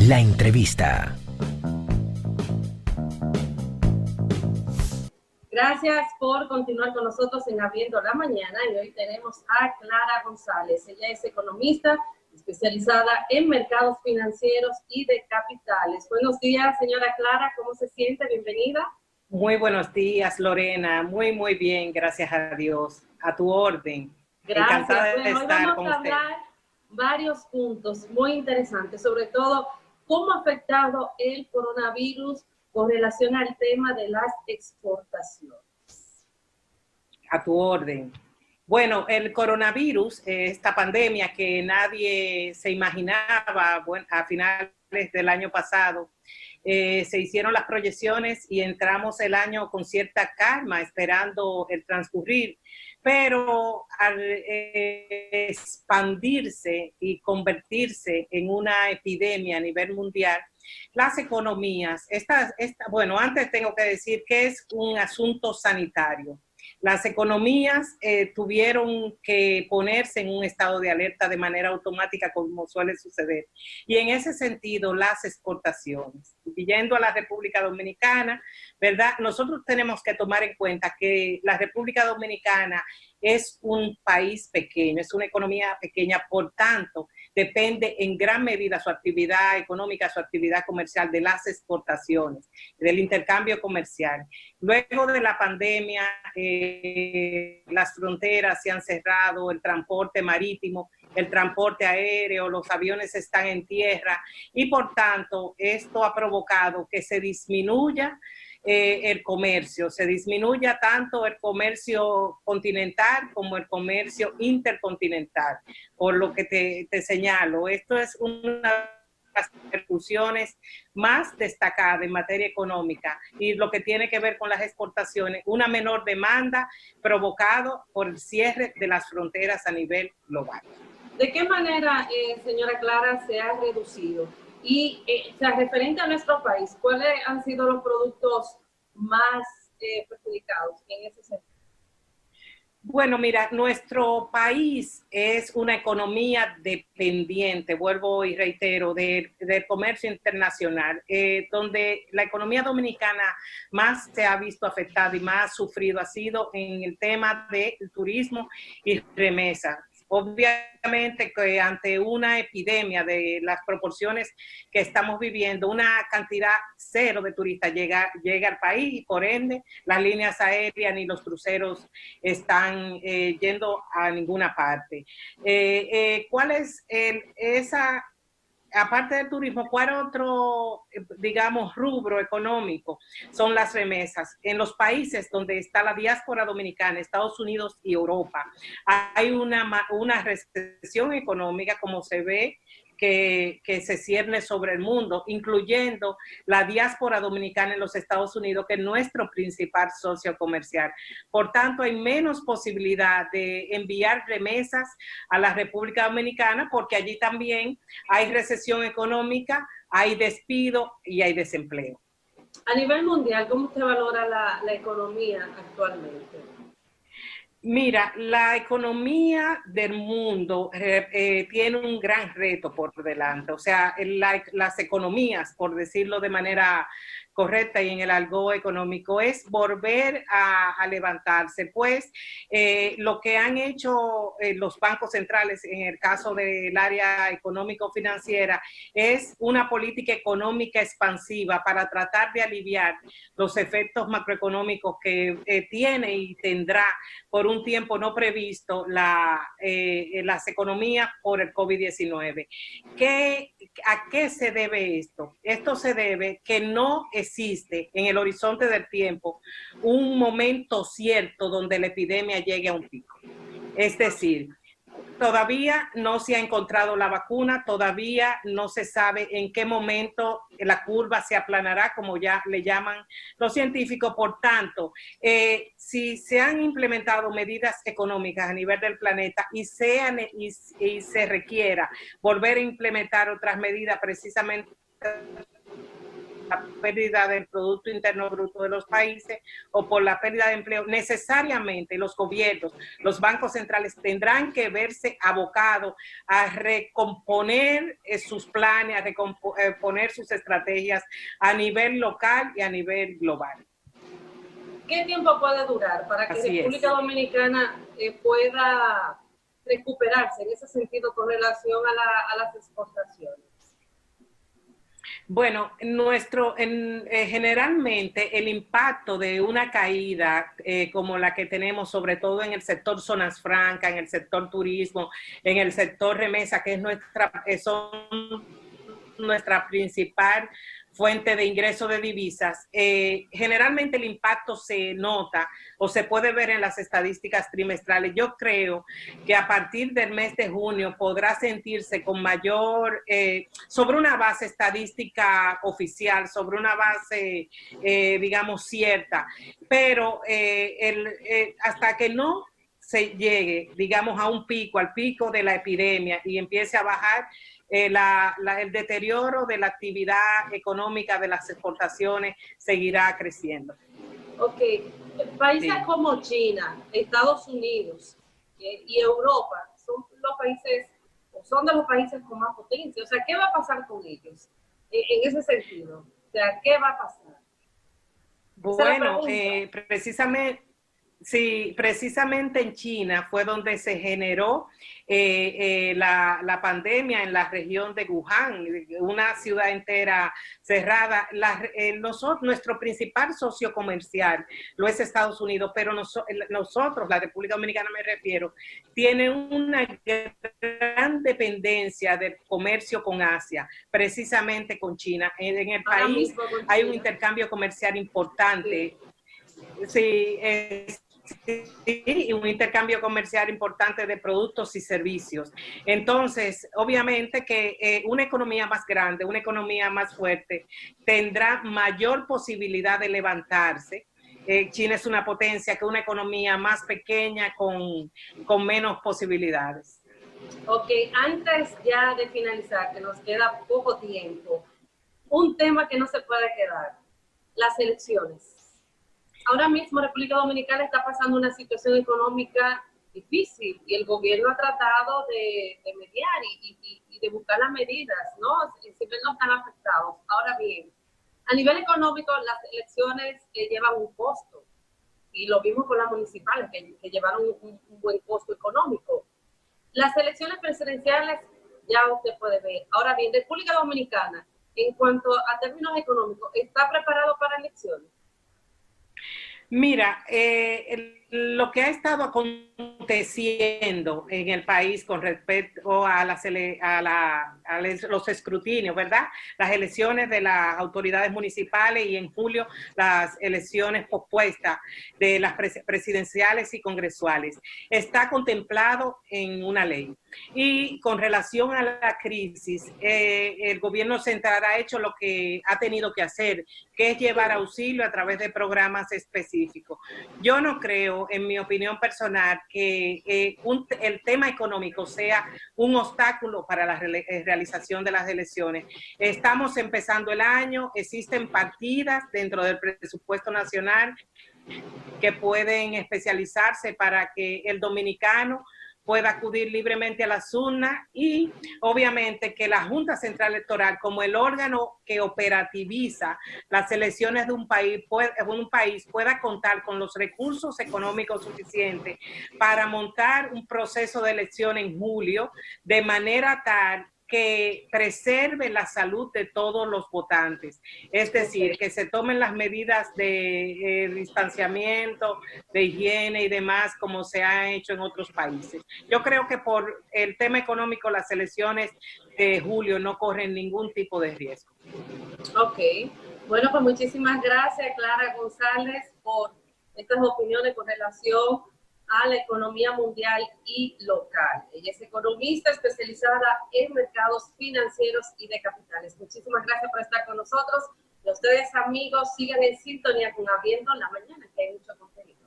La entrevista. Gracias por continuar con nosotros en Abriendo la Mañana y hoy tenemos a Clara González. Ella es economista especializada en mercados financieros y de capitales. Buenos días, señora Clara, ¿cómo se siente? Bienvenida. Muy buenos días, Lorena. Muy bien, gracias a Dios. A tu orden. Gracias. Encantada de Hoy estar vamos con a usted. hablar varios puntos muy interesantes, sobre todo cómo ha afectado el coronavirus con relación al tema de las exportaciones. A tu orden. Bueno, el coronavirus, esta pandemia que nadie se imaginaba, bueno, a finales del año pasado, se hicieron las proyecciones y entramos el año con cierta calma, esperando el transcurrir, pero al expandirse y convertirse en una epidemia a nivel mundial, las economías, bueno, antes tengo que decir que es un asunto sanitario. Las economías tuvieron que ponerse en un estado de alerta de manera automática, como suele suceder. Y en ese sentido, las exportaciones. Yendo a la República Dominicana, ¿verdad? Nosotros tenemos que tomar en cuenta que la República Dominicana es un país pequeño, es una economía pequeña, por tanto, depende en gran medida su actividad económica, su actividad comercial de las exportaciones, del intercambio comercial. Luego de la pandemia, las fronteras se han cerrado, el transporte marítimo, el transporte aéreo, los aviones están en tierra y por tanto esto ha provocado que se disminuya el comercio, se disminuya tanto el comercio continental como el comercio intercontinental. Por lo que te señalo, esto es una de las repercusiones más destacadas en materia económica y lo que tiene que ver con las exportaciones, una menor demanda provocado por el cierre de las fronteras a nivel global. ¿De qué manera, señora Clara, se ha reducido? Y, referente a nuestro país, ¿cuáles han sido los productos más perjudicados en ese sentido? Bueno, mira, nuestro país es una economía dependiente, vuelvo y reitero, del comercio internacional, donde la economía dominicana más se ha visto afectada y más sufrido ha sido en el tema del turismo y remesas. Obviamente que ante una epidemia de las proporciones que estamos viviendo, una cantidad cero de turistas llega al país y por ende las líneas aéreas ni los cruceros están yendo a ninguna parte. ¿Cuál es esa... Aparte del turismo, ¿cuál otro, digamos, rubro económico? Son las remesas. En los países donde está la diáspora dominicana, Estados Unidos y Europa, hay una recesión económica, como se ve, que se cierne sobre el mundo, incluyendo la diáspora dominicana en los Estados Unidos, que es nuestro principal socio comercial. Por tanto, hay menos posibilidad de enviar remesas a la República Dominicana, porque allí también hay recesión económica, hay despido y hay desempleo. A nivel mundial, ¿cómo usted valora la economía actualmente? Mira, la economía del mundo tiene un gran reto por delante. O sea, las economías, por decirlo de manera correcta y en el algo económico, es volver a levantarse. Pues lo que han hecho los bancos centrales en el caso del área económico-financiera es una política económica expansiva para tratar de aliviar los efectos macroeconómicos que tiene y tendrá por un tiempo no previsto las economías por el COVID-19. ¿A qué se debe esto? Esto se debe que no existe en el horizonte del tiempo un momento cierto donde la epidemia llegue a un pico. Es decir, todavía no se ha encontrado la vacuna, todavía no se sabe en qué momento la curva se aplanará, como ya le llaman los científicos. Por tanto, si se han implementado medidas económicas a nivel del planeta y se requiera volver a implementar otras medidas precisamente la pérdida del Producto Interno Bruto de los países o por la pérdida de empleo, necesariamente los gobiernos, los bancos centrales tendrán que verse abocados a recomponer sus planes, a recomponer sus estrategias a nivel local y a nivel global. ¿Qué tiempo puede durar para que República Dominicana pueda recuperarse en ese sentido con relación a las exportaciones? Bueno, generalmente el impacto de una caída como la que tenemos, sobre todo en el sector zonas francas, en el sector turismo, en el sector remesa, que es nuestra principal fuente de ingreso de divisas, generalmente el impacto se nota o se puede ver en las estadísticas trimestrales. Yo creo que a partir del mes de junio podrá sentirse con mayor, sobre una base estadística oficial, sobre una base, digamos, cierta, pero hasta que no se llegue, digamos, a un pico, al pico de la epidemia y empiece a bajar, el deterioro de la actividad económica de las exportaciones seguirá creciendo. Ok, países como China, Estados Unidos y Europa son de los países con más potencia. O sea, ¿qué va a pasar con ellos en ese sentido? O sea, ¿qué va a pasar? Bueno, precisamente en China fue donde se generó la pandemia en la región de Wuhan, una ciudad entera cerrada. Nuestro principal socio comercial lo es Estados Unidos, pero nosotros, la República Dominicana me refiero, tiene una gran dependencia del comercio con Asia, precisamente con China. En el país hay un intercambio comercial importante. Sí, sí, un intercambio comercial importante de productos y servicios. Entonces, obviamente que una economía más grande, una economía más fuerte, tendrá mayor posibilidad de levantarse. China es una potencia que una economía más pequeña con menos posibilidades. Ok, antes ya de finalizar, que nos queda poco tiempo, un tema que no se puede quedar, las elecciones. Ahora mismo República Dominicana está pasando una situación económica difícil y el gobierno ha tratado de mediar y de buscar las medidas, ¿no? Siempre no están afectados. Ahora bien, a nivel económico las elecciones llevan un costo y lo vimos con las municipales que llevaron un buen costo económico. Las elecciones presidenciales ya usted puede ver. Ahora bien, República Dominicana, en cuanto a términos económicos, ¿está preparado para elecciones? Mira, lo que ha estado aconteciendo en el país con respecto a los escrutinios, ¿verdad? Las elecciones de las autoridades municipales y en julio las elecciones pospuestas de las presidenciales y congresuales. Está contemplado en una ley. Y con relación a la crisis, el gobierno central ha hecho lo que ha tenido que hacer, que es llevar auxilio a través de programas específicos. Yo no creo, en mi opinión personal, que el tema económico sea un obstáculo para la realización de las elecciones. Estamos empezando el año, existen partidas dentro del presupuesto nacional que pueden especializarse para que el dominicano pueda acudir libremente a las urnas y obviamente que la Junta Central Electoral, como el órgano que operativiza las elecciones de un país pueda contar con los recursos económicos suficientes para montar un proceso de elección en julio de manera tal que preserve la salud de todos los votantes. Es decir, que se tomen las medidas de distanciamiento, de higiene y demás, como se ha hecho en otros países. Yo creo que por el tema económico, las elecciones de julio no corren ningún tipo de riesgo. Ok. Bueno, pues muchísimas gracias, Clara González, por estas opiniones con relación a la economía mundial y local. Ella es economista especializada en mercados financieros y de capitales. Muchísimas gracias por estar con nosotros. Y ustedes, amigos, sigan en sintonía con Abriendo la Mañana, que hay mucho contenido.